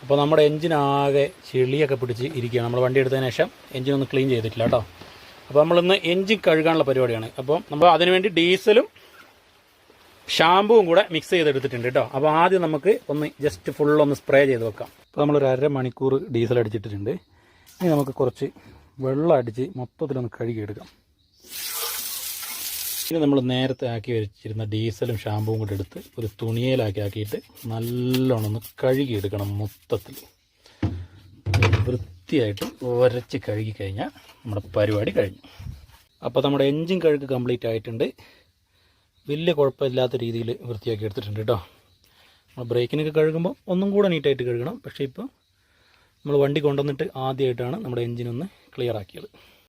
അപ്പോൾ നമ്മുടെ എഞ്ചിനാകെ ചെളിയൊക്കെ പിടിച്ച് ഇരിക്കുകയാണ്. നമ്മൾ വണ്ടി എടുത്തതിന് ശേഷം എഞ്ചിനൊന്ന് ക്ലീൻ ചെയ്തിട്ടില്ല കേട്ടോ. അപ്പോൾ നമ്മളിന്ന് എഞ്ചിൻ കഴുകാനുള്ള പരിപാടിയാണ്. അപ്പോൾ നമ്മൾ അതിനുവേണ്ടി ഡീസലും ഷാമ്പുവും കൂടെ മിക്സ് ചെയ്തെടുത്തിട്ടുണ്ട് കേട്ടോ. അപ്പോൾ ആദ്യം നമുക്ക് ഒന്ന് ജസ്റ്റ് ഫുള്ളൊന്ന് സ്പ്രേ ചെയ്ത് വെക്കാം. അപ്പോൾ നമ്മളൊരു 1/2 മണിക്കൂർ ഡീസൽ അടിച്ചിട്ടിട്ടുണ്ട്. ഇനി നമുക്ക് കുറച്ച് വെള്ളം അടിച്ച് മൊത്തത്തിലൊന്ന് കഴുകിയെടുക്കാം. ഇനി നമ്മൾ നേരത്തെ ആക്കി വെച്ചിരുന്ന ഡീസലും ഷാമ്പുവും കൂടെ എടുത്ത് ഒരു തുണിയിലാക്കിയിട്ട് നല്ലോണം ഒന്ന് കഴുകിയെടുക്കണം. മൊത്തത്തിൽ വൃത്തിയായിട്ട് ഉരച്ച് കഴുകി കഴിഞ്ഞാൽ നമ്മുടെ പരിപാടി കഴിഞ്ഞു. അപ്പോൾ നമ്മുടെ എൻജിൻ കഴുകി കംപ്ലീറ്റ് ആയിട്ടുണ്ട്. വലിയ കുഴപ്പമില്ലാത്ത രീതിയിൽ വൃത്തിയാക്കി എടുത്തിട്ടുണ്ട് കേട്ടോ. നമ്മൾ ബ്രേക്കിനൊക്കെ കഴുകുമ്പോൾ ഒന്നും കൂടെ നീറ്റായിട്ട് കഴുകണം. പക്ഷേ ഇപ്പോൾ നമ്മൾ വണ്ടി കൊണ്ടുവന്നിട്ട് ആദ്യമായിട്ടാണ് നമ്മുടെ എൻജിനൊന്ന് ക്ലിയർ ആക്കിയത്.